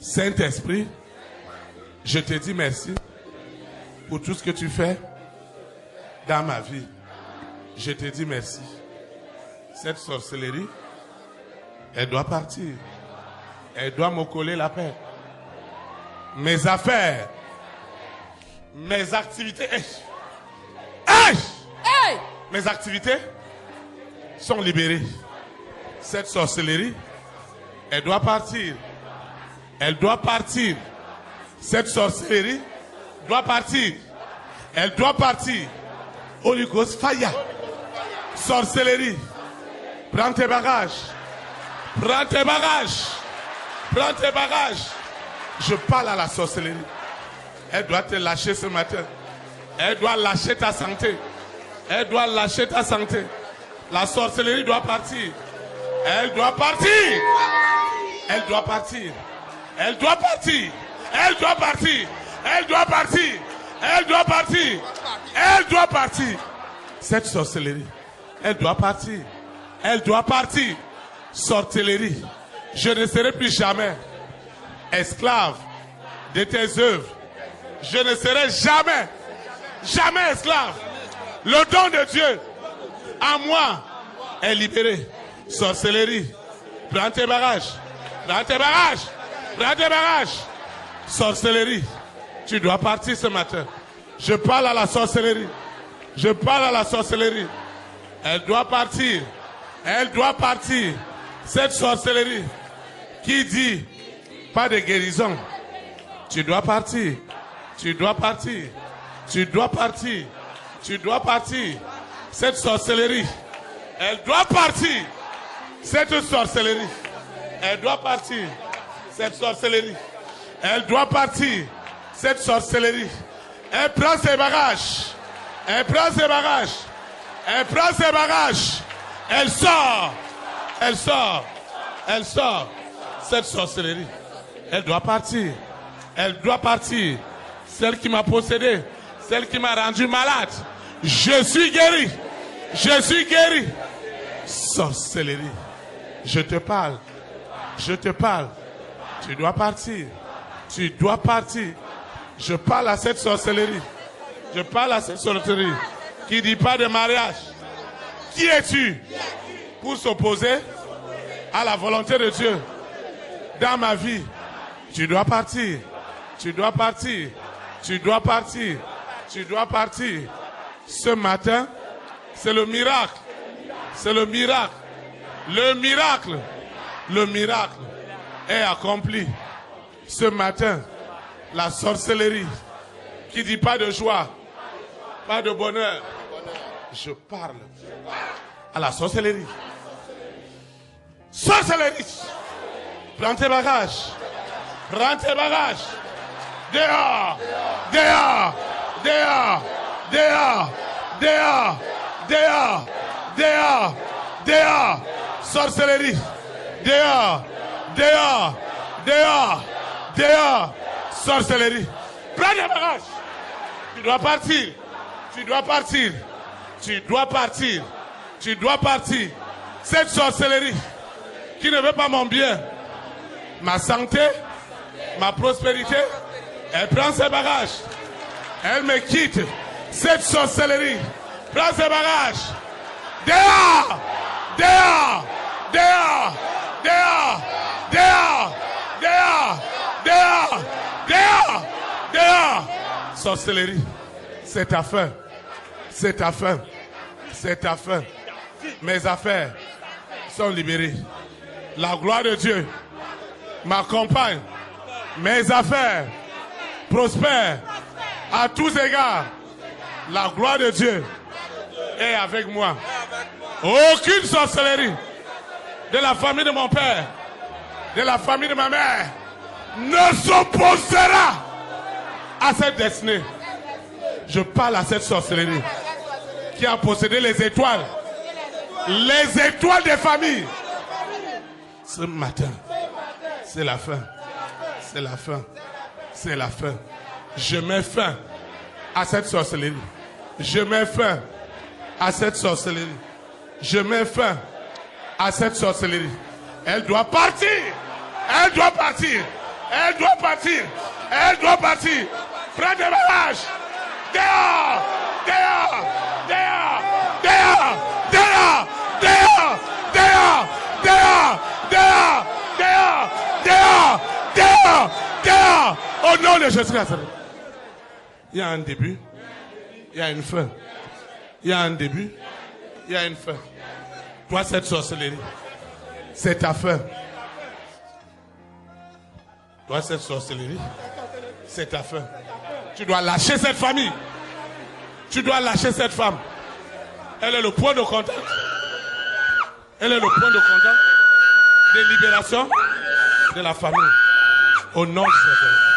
Saint-Esprit, je te dis merci pour tout ce que tu fais dans ma vie. Je te dis merci. Cette sorcellerie, elle doit partir. Elle doit me coller la paix. Mes affaires, mes activités, mes activités sont libérées. Cette sorcellerie, elle doit partir. Elle doit partir. Cette sorcellerie doit partir. Elle doit partir. Holy Ghost fire. Sorcellerie. Prends tes bagages. Prends tes bagages. Prends tes bagages. Je parle à la sorcellerie. Elle doit te lâcher ce matin. Elle doit lâcher ta santé. Elle doit lâcher ta santé. La sorcellerie doit partir. Elle doit partir. Elle doit partir. Elle doit partir. Elle doit partir. Elle doit partir. Elle doit partir. Elle doit partir. Cette sorcellerie, elle doit partir. Elle doit partir. Sorcellerie. Je ne serai plus jamais esclave de tes œuvres. Je ne serai jamais esclave. Le don de Dieu en moi est libéré. Sorcellerie. Prends tes bagages. Prends tes bagages. Prends tes bagages. Sorcellerie. Tu dois partir ce matin. Je parle à la sorcellerie. Je parle à la sorcellerie. Elle doit partir. Elle doit partir. Cette sorcellerie qui dit pas de guérison. Tu dois partir. Tu dois partir. Tu dois partir. Tu dois partir. Cette sorcellerie, elle doit partir. Cette sorcellerie, elle doit partir. Cette sorcellerie, elle doit partir. Cette sorcellerie, elle prend ses bagages. Elle prend ses bagages. Elle prend ses bagages. Elle sort. Elle sort. Elle sort. Cette sorcellerie, elle doit partir. Elle doit partir. Celle qui m'a possédé, celle qui m'a rendu malade. Je suis guéri. Je suis guéri. Sorcellerie. Je te parle. Je te parle. Tu dois partir. Tu dois partir. Je parle à cette sorcellerie. Je parle à cette sorcellerie qui ne dit pas de mariage. Qui es-tu pour s'opposer à la volonté de Dieu dans ma vie? Tu dois partir. Tu dois partir. Tu dois partir. Tu dois partir. Ce matin, c'est le miracle. C'est le miracle. Le miracle. Le miracle est accompli. Ce matin, la sorcellerie qui dit pas de joie, pas de bonheur. Je parle à la sorcellerie. Sorcellerie. Prends tes bagages. Prends tes bagages. Dehors. Dehors. Dehors. Dehors. Dehors. Dehors. Dehors. Dehors. Sorcellerie. Dehors. Dehors. Dehors. Dehors. Sorcellerie. Prends tes bagages. Tu dois partir. Tu dois partir. Tu dois partir. Tu dois partir. Cette sorcellerie qui ne veut pas mon bien, ma santé, ma prospérité, elle prend ses bagages. Elle me quitte. Cette sorcellerie prend ses bagages. Dehors! Dehors! Dehors! Dehors! Dehors! Dehors! Dehors! Dehors! Dehors! Sorcellerie, c'est ta fin. C'est ta fin. C'est ta fin. Mes affaires sont libérées. La gloire de Dieu m'accompagne. Mes affaires prospèrent à tous égards. La gloire de Dieu est avec moi. Aucune sorcellerie de la famille de mon père, de la famille de ma mère, ne s'opposera à cette destinée. Je parle à cette sorcellerie qui a possédé les étoiles des familles. Ce matin, c'est la fin. C'est la fin. C'est la fin. Je mets fin à cette sorcellerie. Je mets fin à cette sorcellerie. Je mets fin à cette sorcellerie. Elle doit partir. Elle doit partir. Elle doit partir. Elle doit partir. Prends des bagages. Dehors. Dehors. Dehors. Dehors. Dehors. Dehors. Dehors. Dehors. Dehors. Dehors. Dehors. Dehors. Dehors. Au nom de Jésus-Christ. Il y a un début. Il y a une fin. Il y a un début. Il y a une fin. Toi, cette sorcellerie, c'est ta fin. Toi, cette sorcellerie, c'est ta fin. Tu dois lâcher cette famille. Tu dois lâcher cette femme. Elle est le point de contact. Elle est le point de contact de libération de la famille. Au nom de Jésus.